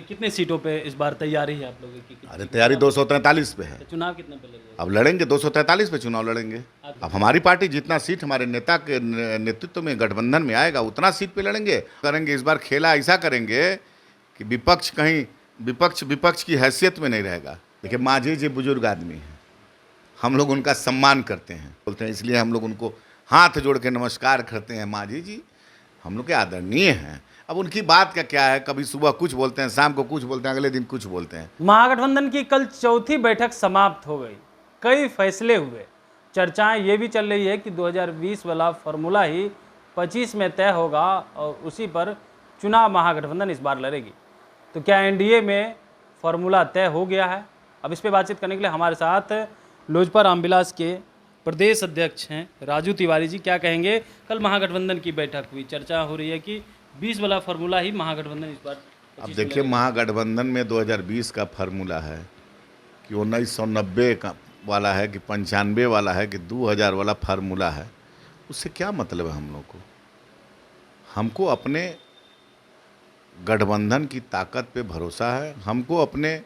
कितने सीटों पे इस बार तैयारी है आप लोगों की? अरे तैयारी 243 पे है। तो चुनाव कितने पे लड़ेगा? अब लड़ेंगे 243 पे चुनाव लड़ेंगे। अब हमारी पार्टी जितना सीट हमारे नेता के नेतृत्व में गठबंधन में आएगा उतना सीट पे लड़ेंगे करेंगे। इस बार खेला ऐसा करेंगे कि विपक्ष कहीं विपक्ष की हैसियत में नहीं रहेगा। देखिए मांझी जी बुजुर्ग आदमी हैं, हम लोग उनका सम्मान करते हैं, बोलते हैं, इसलिए हम लोग उनको हाथ जोड़ के नमस्कार करते हैं। मांझी जी हम लोग के आदरणीय हैं। अब उनकी बात का क्या है, कभी सुबह कुछ बोलते हैं, शाम को कुछ बोलते हैं, अगले दिन कुछ बोलते हैं। महागठबंधन की कल चौथी बैठक समाप्त हो गई, कई फैसले हुए। चर्चाएं ये भी चल रही है कि 2020 वाला फॉर्मूला ही 25 में तय होगा और उसी पर चुनाव महागठबंधन इस बार लड़ेगी। तो क्या एनडीए में फॉर्मूला तय हो गया है? अब इस पे बातचीत करने के लिए हमारे साथ लोजपा रामविलास के प्रदेश अध्यक्ष हैं राजू तिवारी जी। क्या कहेंगे? कल महागठबंधन की बैठक हुई, चर्चा हो रही है कि 20 वाला फॉर्मूला ही महागठबंधन इस बार। अब देखिए महागठबंधन में 2020 का फार्मूला है कि 1990 का वाला है कि 95 वाला है कि 2000 वाला फार्मूला है, उससे क्या मतलब है हम लोग को? हमको अपने गठबंधन की ताकत पे भरोसा है, हमको अपने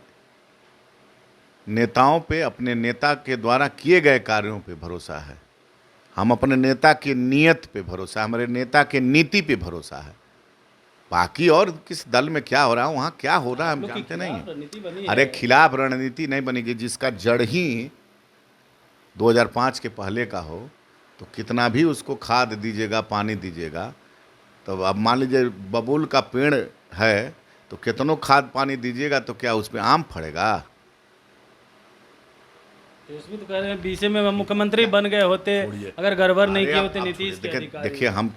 नेताओं पे, अपने नेता के द्वारा किए गए कार्यों पे भरोसा है, हम अपने नेता की नीयत पे भरोसा है, हमारे नेता के नीति पे भरोसा है। बाकी और किस दल में क्या हो रहा है, वहाँ क्या हो रहा है हम जानते नहीं हैं। अरे खिलाफ रणनीति नहीं बनेगी जिसका जड़ ही 2005 के पहले का हो, तो कितना भी उसको खाद दीजिएगा, पानी दीजिएगा। तो अब मान लीजिए बबूल का पेड़ है तो कितनों खाद पानी दीजिएगा तो क्या उस पर आम फड़ेगा? इसमें तो कह रहे हैं 20 में मुख्यमंत्री बन गए होते अगर गड़बड़ नहीं किए होते नीतीश के अधिकारी। देखिए हम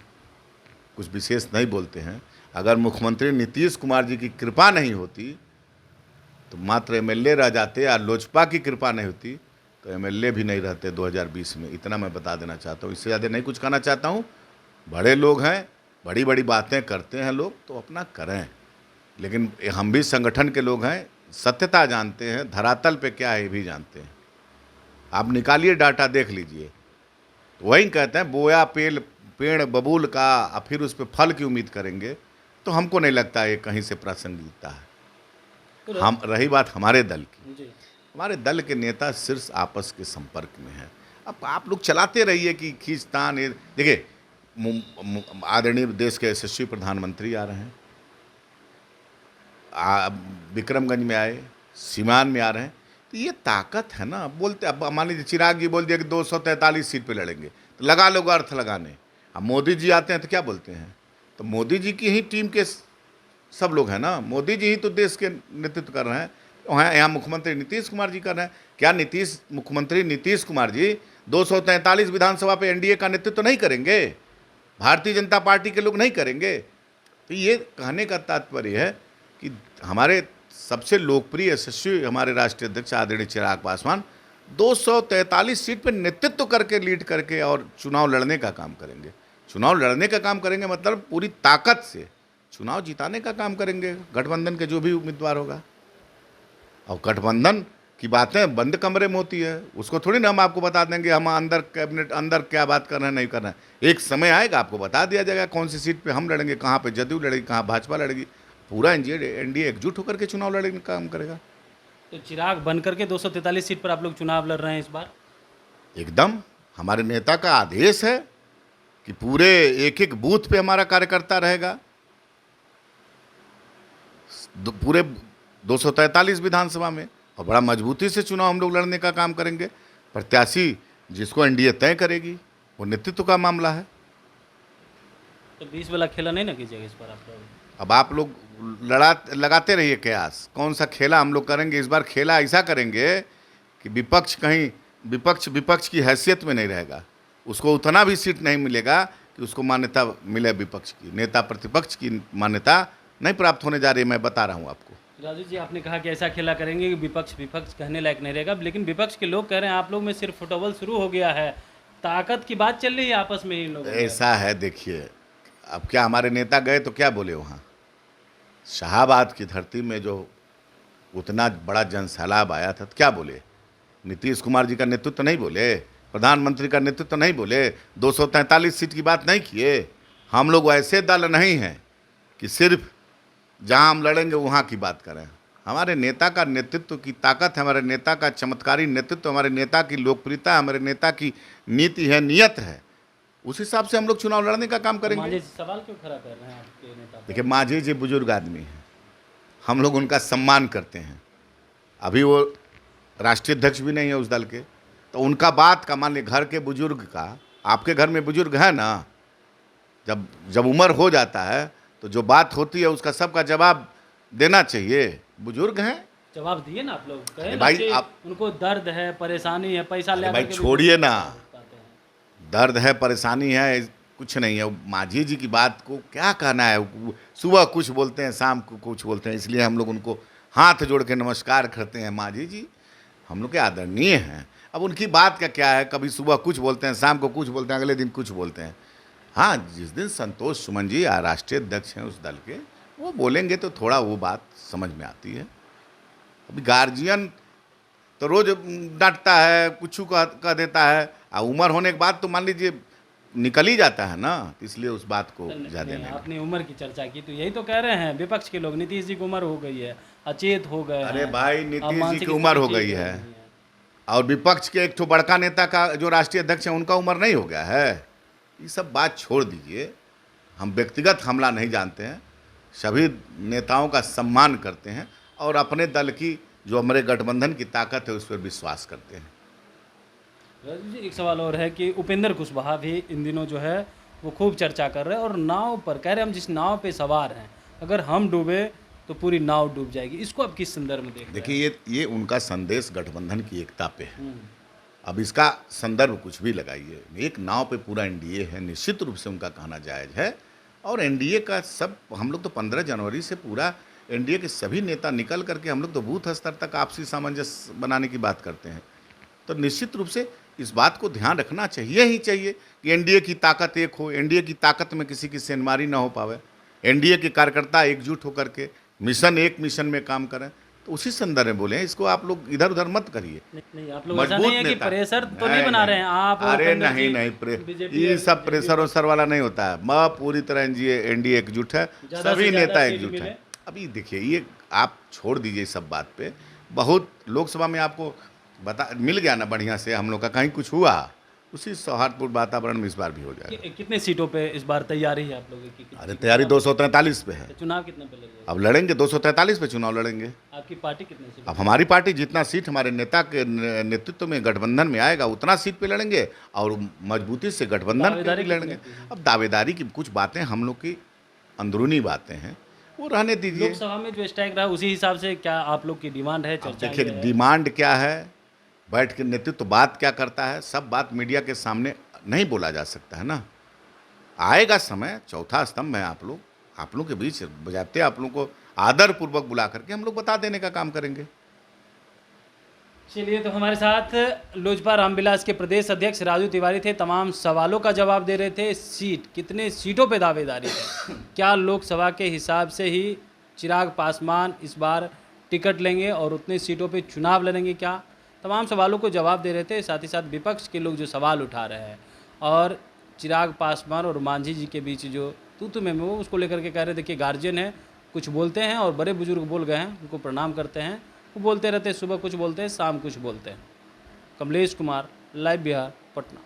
कुछ विशेष नहीं बोलते हैं, अगर मुख्यमंत्री नीतीश कुमार जी की कृपा नहीं होती तो मात्र एमएलए रह जाते, या लोजपा की कृपा नहीं होती तो एमएलए भी नहीं रहते 2020 में। इतना मैं बता देना चाहता हूँ, इससे ज़्यादा नहीं कुछ कहना चाहता हूँ। बड़े लोग हैं, बड़ी बड़ी बातें करते हैं लोग, तो अपना करें, लेकिन हम भी संगठन के लोग हैं, सत्यता जानते हैं, धरातल पे क्या है ये भी जानते हैं। आप निकालिए डाटा देख लीजिए, तो वही कहते हैं बोया पेड़ बबूल का और फिर उस पर फल की उम्मीद करेंगे, तो हमको नहीं लगता ये कहीं से प्रासंगिकता है। हम रही बात हमारे दल की, हमारे दल के नेता शीर्ष आपस के संपर्क में हैं। अब आप लोग चलाते रहिए कि खींचतान। देखिए आदरणीय देश के यशस्वी प्रधानमंत्री आ रहे हैं, विक्रमगंज में आए, सीमान में आ रहे हैं, तो ये ताकत है ना। बोलते अब मान लीजिए चिराग जी बोल दिया कि 243 सीट पे लड़ेंगे, तो लगा लोग अर्थ लगाने। अब मोदी जी आते हैं तो क्या बोलते हैं, तो मोदी जी की ही टीम के सब लोग हैं ना, मोदी जी ही तो देश के नेतृत्व कर रहे हैं। वहाँ यहाँ मुख्यमंत्री नीतीश कुमार जी कर रहे हैं। क्या मुख्यमंत्री नीतीश कुमार जी 243 विधानसभा पे एनडीए का नेतृत्व तो नहीं करेंगे? भारतीय जनता पार्टी के लोग नहीं करेंगे? तो ये कहने का तात्पर्य है कि हमारे सबसे लोकप्रिय यशस्वी हमारे राष्ट्रीय अध्यक्ष आदरणीय चिराग पासवान 243 सीट पर नेतृत्व करके, लीड करके और चुनाव लड़ने का काम करेंगे। चुनाव लड़ने का काम करेंगे मतलब पूरी ताकत से चुनाव जिताने का काम करेंगे, गठबंधन के जो भी उम्मीदवार होगा। और गठबंधन की बातें बंद कमरे में होती है, उसको थोड़ी ना हम आपको बता देंगे हम अंदर कैबिनेट अंदर क्या बात कर रहे हैं नहीं कर रहे हैं। एक समय आएगा आपको बता दिया जाएगा कौन सी सीट पे हम लड़ेंगे, कहाँ पे जदयू लड़ेगी, कहाँ भाजपा लड़ेगी। पूरा एनडीए एकजुट होकर के चुनाव लड़ने का काम करेगा। तो चिराग बन करके 243 सीट पर आप लोग चुनाव लड़ रहे हैं इस बार? एकदम हमारे नेता का आदेश है कि पूरे एक एक बूथ पे हमारा कार्यकर्ता रहेगा। पूरे 243 विधानसभा में, और बड़ा मजबूती से चुनाव हम लोग लड़ने का काम करेंगे। प्रत्याशी जिसको एनडीए तय करेगी वो नेतृत्व का मामला है। तो 20 वाला खेला नहीं ना कीजिएगा इस बार आप लोग? अब आप लोग लगाते रहिए कयास, कौन सा खेला हम लोग करेंगे। इस बार खेला ऐसा करेंगे कि विपक्ष कहीं विपक्ष की हैसियत में नहीं रहेगा, उसको उतना भी सीट नहीं मिलेगा कि उसको मान्यता मिले। विपक्ष की नेता प्रतिपक्ष की मान्यता नहीं प्राप्त होने जा रही है, मैं बता रहा हूँ आपको। राजू जी आपने कहा कि ऐसा खेला करेंगे कि विपक्ष कहने लायक नहीं रहेगा, लेकिन विपक्ष के लोग कह रहे हैं आप लोग में सिर्फ फुटबॉल शुरू हो गया है, ताकत की बात चल रही है आपस में ही लोग। ऐसा है, देखिए अब क्या हमारे नेता गए तो क्या बोले, वहाँ शाहाबाद की धरती में जो उतना बड़ा जनसैलाब आया था तो क्या बोले? नीतीश कुमार जी का नेतृत्व तो नहीं बोले, प्रधानमंत्री का नेतृत्व तो नहीं बोले, 243 सीट की बात नहीं किए। हम लोग ऐसे दल नहीं हैं कि सिर्फ जहाँ हम लड़ेंगे वहाँ की बात करें। हमारे नेता का नेतृत्व की ताकत है, हमारे नेता का चमत्कारी नेतृत्व, हमारे नेता की लोकप्रियता, हमारे नेता की नीति है, नियत है, उस हिसाब से हम लोग चुनाव लड़ने का काम करेंगे। मांझी सवाल क्यों खड़ा कर रहे हैं आपके नेता पर? देखिए, मांझी जी बुजुर्ग आदमी हैं, हम लोग उनका सम्मान करते हैं। अभी वो राष्ट्रीय अध्यक्ष भी नहीं है उस दल के, तो उनका बात का, मान लीजिए घर के बुजुर्ग का, आपके घर में बुजुर्ग है ना, जब जब उम्र हो जाता है तो जो बात होती है उसका सबका जवाब देना चाहिए। बुजुर्ग हैं, जवाब दिए ना आप लोग, कहे अरे ना भाई, कि आप- उनको दर्द है, परेशानी है, पैसा ले भाई करके भी छोड़िए ना, पाते हैं। दर्द है, परेशानी है, कुछ नहीं है। मांझी जी की बात को क्या कहना है, सुबह कुछ बोलते हैं, शाम को कुछ बोलते हैं, इसलिए हम लोग उनको हाथ जोड़ के नमस्कार करते हैं। मांझी जी हम लोग के आदरणीय हैं। अब उनकी बात का क्या है, कभी सुबह कुछ बोलते हैं, शाम को कुछ बोलते हैं, अगले दिन कुछ बोलते हैं। हाँ, जिस दिन संतोष सुमन जी राष्ट्रीय अध्यक्ष हैं उस दल के, वो बोलेंगे तो थोड़ा वो बात समझ में आती है। अभी गार्जियन तो रोज डांटता है, कुछ कह देता है, और उम्र होने के बाद तो मान लीजिए निकल ही जाता है ना, तो इसलिए उस बात को ज़्यादा नहीं। आपने उम्र की चर्चा की तो यही तो कह रहे हैं विपक्ष के लोग, नीतीश जी की उम्र हो गई है, अचेत हो गए अरे हैं, भाई, अब नीतीश जी मानसिक की उम्र हो स्थिति गई ठीक है, नहीं है। और विपक्ष के एक ठो बड़का नेता का जो राष्ट्रीय अध्यक्ष है उनका उम्र नहीं हो गया है। ये सब बात छोड़ दीजिए, हम व्यक्तिगत हमला नहीं जानते हैं, सभी नेताओं का सम्मान करते हैं और अपने दल की जो हमारे गठबंधन की ताकत है उस पर विश्वास करते हैं। राजू जी, एक सवाल और है कि उपेंद्र कुशवाहा भी इन दिनों जो है वो खूब चर्चा कर रहे हैं और नाव पर कह रहे हैं हम जिस नाव पे सवार हैं, अगर हम डूबे तो पूरी नाव डूब जाएगी। इसको आप किस संदर्भ में देखते हैं? देखिए, ये उनका संदेश गठबंधन की एकता पे है। हम्म, अब इसका संदर्भ कुछ भी लगाइए, एक नाव पे पूरा एनडीए है, निश्चित रूप से उनका कहना जायज़ है। और एनडीए का सब, हम लोग तो 15 जनवरी से पूरा एनडीए के सभी नेता निकल करके हम लोग तो बूथ स्तर तक आपसी सामंजस्य बनाने की बात करते हैं। तो निश्चित रूप से इस बात को ध्यान रखना चाहिए ही चाहिए कि एनडीए की ताकत एक हो, एनडीए की ताकत में किसी की सेंधमारी ना हो पावे, एनडीए के कार्यकर्ता एकजुट होकर के एक मिशन में काम करें। तो उसी संदर्भ में बोले हैं, इसको आप लोग इधर उधर मत करिए। नहीं आप लोग ऐसा नहीं है कि प्रेशर तो नहीं बना रहे हैं आप? अरे उपेंद्र जी, नहीं, बीजेपी ये सब प्रेशर वोसर वाला नहीं होता है। मैं पूरी तरह एनडीए एकजुट है, ज़्यादा सभी से ज़्यादा नेता सीट एकजुट मिले। है। अभी देखिए, ये आप छोड़ दीजिए इस सब बात पे। बहुत लोकसभा में आपको बता मिल गया ना बढ़िया से, हम लोग का कहीं कुछ हुआ, उसी सौहार्दपूर्ण वातावरण में इस बार भी हो जाएगा। कितने सीटों पे इस बार तैयारी है आप लोगों की? अरे तैयारी 243 पे है, चुनाव कितने पे लगे? अब लड़ेंगे 243 पे चुनाव लड़ेंगे। आपकी पार्टी कितने सीट? अब हमारी पार्टी जितना सीट हमारे नेता के नेतृत्व में गठबंधन में आएगा उतना सीट पे लड़ेंगे और मजबूती से गठबंधन पे दावेदारी भी लड़ेंगे। कितनी की है? अब दावेदारी की कुछ बातें हम लोग की अंदरूनी बातें हैं, वो रहने दीजिए। लोकसभा में जो स्ट्राइक रहा उसी हिसाब से क्या आप लोग की डिमांड है? अब चर्चा देखिए, डिमांड क्या है, बैठ के नेतृत्व बात क्या करता है, सब बात मीडिया के सामने नहीं बोला जा सकता है ना। आएगा समय, चौथा स्तंभ है आप लोग के बीच बजाते, आप लोग को आदर पूर्वक बुला करके हम लोग बता देने का काम करेंगे। चलिए, तो हमारे साथ लोजपा रामविलास के प्रदेश अध्यक्ष राजू तिवारी थे, तमाम सवालों का जवाब दे रहे थे। कितने सीटों पे दावेदारी है, क्या लोकसभा के हिसाब से ही चिराग पासवान इस बार टिकट लेंगे और उतने सीटों पे चुनाव लड़ेंगे क्या, तमाम सवालों को जवाब दे रहे थे। साथ ही साथ विपक्ष के लोग जो सवाल उठा रहे हैं और चिराग पासवान और मांझी जी के बीच जो तू में वो उसको लेकर के कह रहे, देखिए गार्जियन है, कुछ बोलते हैं और बड़े बुजुर्ग बोल गए हैं, उनको प्रणाम करते हैं, वो बोलते रहते हैं, सुबह कुछ बोलते हैं, शाम कुछ बोलते हैं। कमलेश कुमार, लाइव बिहार, पटना।